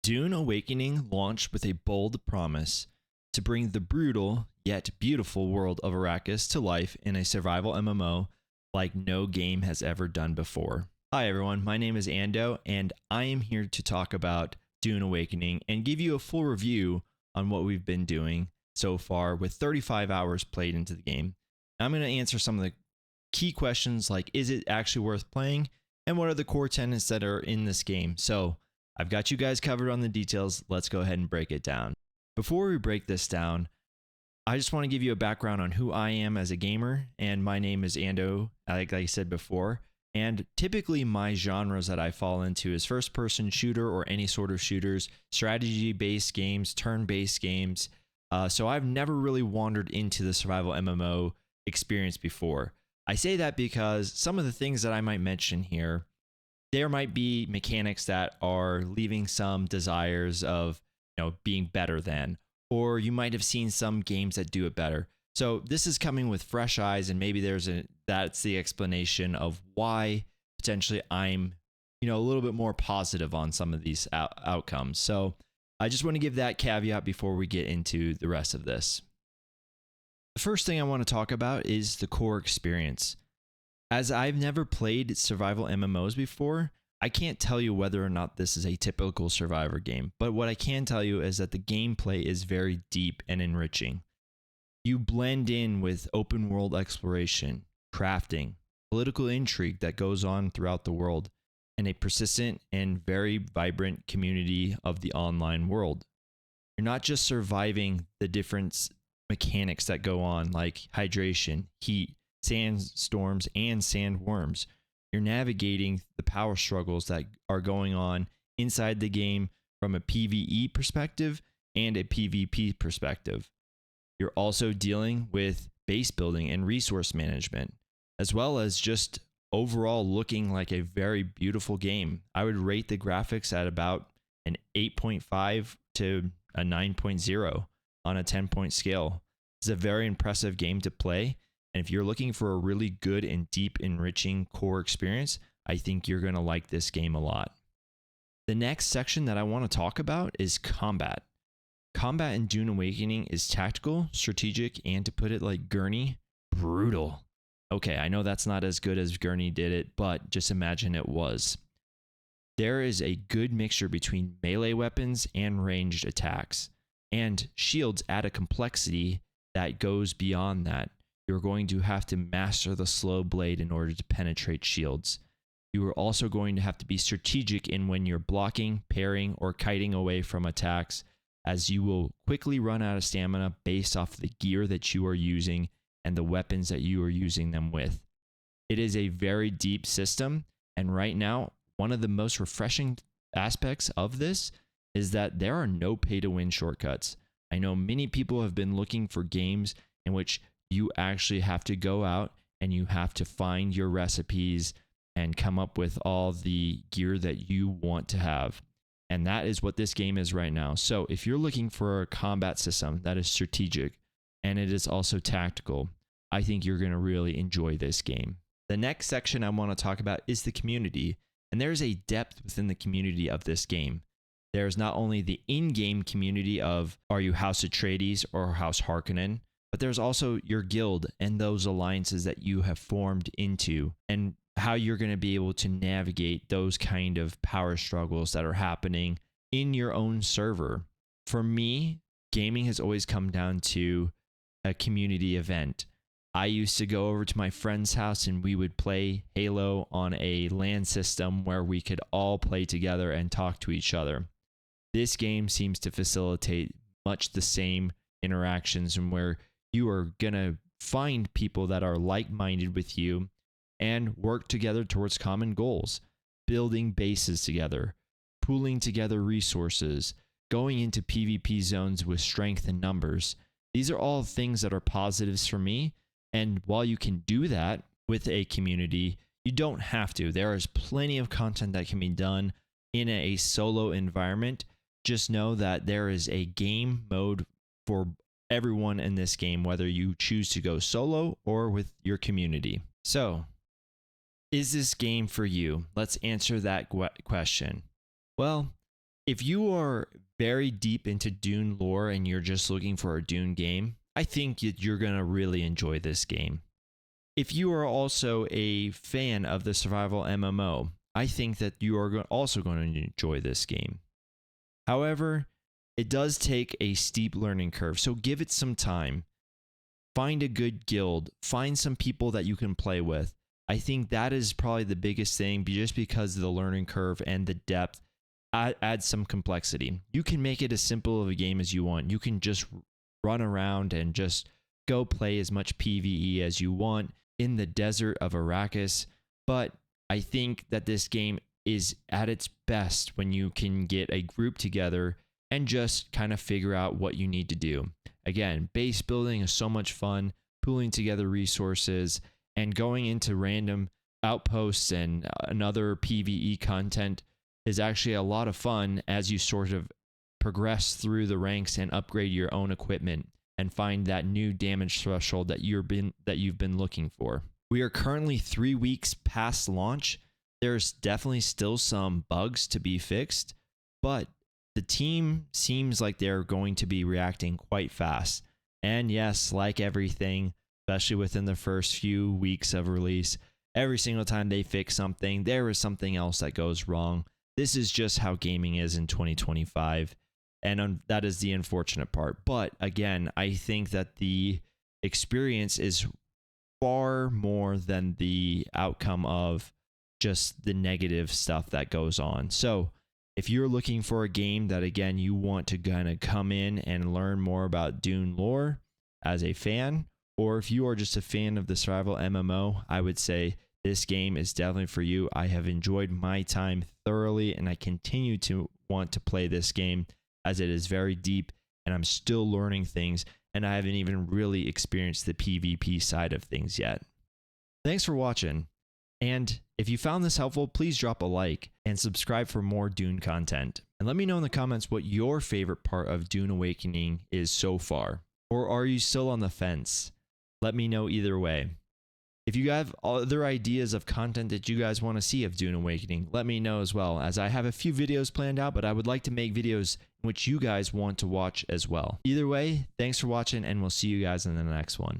Dune Awakening launched with a bold promise to bring the brutal yet beautiful world of Arrakis to life in a survival MMO like no game has ever done before. Hi everyone, my name is Ando, and I am here to talk about Dune Awakening and give you a full review on what we've been doing so far with 35 hours played into the game. I'm going to answer some of the key questions like, is it actually worth playing? And what are the core tenets that are in this game? So I've got you guys covered on the details. Let's go ahead and break it down. Before we break this down, I just want to give you a background on who I am as a gamer. And my name is Ando, like I said before. And typically my genres that I fall into is first person shooter or any sort of shooters, strategy based games, turn based games. So I've never really wandered into the survival MMO experience before. I say that because some of the things that I might mention here, there might be mechanics that are leaving some desires of, being better than, or you might have seen some games that do it better. So this is coming with fresh eyes, and maybe that's the explanation of why potentially I'm, a little bit more positive on some of these outcomes. So I just want to give that caveat before we get into the rest of this. The first thing I want to talk about is the core experience. As I've never played survival MMOs before, I can't tell you whether or not this is a typical survivor game, but what I can tell you is that the gameplay is very deep and enriching. You blend in with open world exploration, crafting, political intrigue that goes on throughout the world, and a persistent and very vibrant community of the online world. You're not just surviving the different mechanics that go on, like hydration, heat, sandstorms, and sandworms. You're navigating the power struggles that are going on inside the game from a PvE perspective and a PvP perspective. You're also dealing with base building and resource management, as well as just overall looking like a very beautiful game. I would rate the graphics at about an 8.5 to a 9.0 on a 10-point scale. It's a very impressive game to play. And if you're looking for a really good and deep, enriching core experience, I think you're going to like this game a lot. The next section that I want to talk about is combat. Combat in Dune Awakening is tactical, strategic, and to put it like Gurney, brutal. Okay, I know that's not as good as Gurney did it, but just imagine it was. There is a good mixture between melee weapons and ranged attacks, and shields add a complexity that goes beyond that. You're going to have to master the slow blade in order to penetrate shields. You are also going to have to be strategic in when you're blocking, parrying, or kiting away from attacks, as you will quickly run out of stamina based off the gear that you are using and the weapons that you are using them with. It is a very deep system, and right now, one of the most refreshing aspects of this is that there are no pay-to-win shortcuts. I know many people have been looking for games in which you actually have to go out and you have to find your recipes and come up with all the gear that you want to have. And that is what this game is right now. So if you're looking for a combat system that is strategic and it is also tactical, I think you're going to really enjoy this game. The next section I want to talk about is the community. And there's a depth within the community of this game. There's not only the in-game community of, are you House Atreides or House Harkonnen, but there's also your guild and those alliances that you have formed into, and how you're going to be able to navigate those kind of power struggles that are happening in your own server. For me, gaming has always come down to a community event. I used to go over to my friend's house and we would play Halo on a LAN system where we could all play together and talk to each other. This game seems to facilitate much the same interactions, and where you are going to find people that are like-minded with you and work together towards common goals, building bases together, pooling together resources, going into PvP zones with strength and numbers. These are all things that are positives for me. And while you can do that with a community, you don't have to. There is plenty of content that can be done in a solo environment. Just know that there is a game mode for everyone in this game, whether you choose to go solo or with your community. So, is this game for you? Let's answer that question. Well, If you are very deep into Dune lore and you're just looking for a Dune game, I think you're going to really enjoy this game. If you are also a fan of the survival MMO, I think that you are also going to enjoy this game. However, it does take a steep learning curve, so give it some time. Find a good guild, find some people that you can play with. I think that is probably the biggest thing, just because of the learning curve and the depth adds some complexity. You can make it as simple of a game as you want. You can just run around and just go play as much PvE as you want in the desert of Arrakis, but I think that this game is at its best when you can get a group together and just kind of figure out what you need to do. Again, base building is so much fun, pooling together resources and going into random outposts and another PvE content is actually a lot of fun as you sort of progress through the ranks and upgrade your own equipment and find that new damage threshold that you've been looking for. We are currently 3 weeks past launch. There's definitely still some bugs to be fixed, but the team seems like they're going to be reacting quite fast. And yes, like everything, especially within the first few weeks of release, every single time they fix something, there is something else that goes wrong. This is just how gaming is in 2025. And that is the unfortunate part. But again, I think that the experience is far more than the outcome of just the negative stuff that goes on. So if you're looking for a game that, again, you want to kind of come in and learn more about Dune lore as a fan, or if you are just a fan of the survival MMO, I would say this game is definitely for you. I have enjoyed my time thoroughly, and I continue to want to play this game as it is very deep, and I'm still learning things, and I haven't even really experienced the PvP side of things yet. Thanks for watching, and if you found this helpful, please drop a like and subscribe for more Dune content. And let me know in the comments what your favorite part of Dune Awakening is so far. Or are you still on the fence? Let me know either way. If you have other ideas of content that you guys want to see of Dune Awakening, let me know as well, as I have a few videos planned out, but I would like to make videos in which you guys want to watch as well. Either way, thanks for watching, and we'll see you guys in the next one.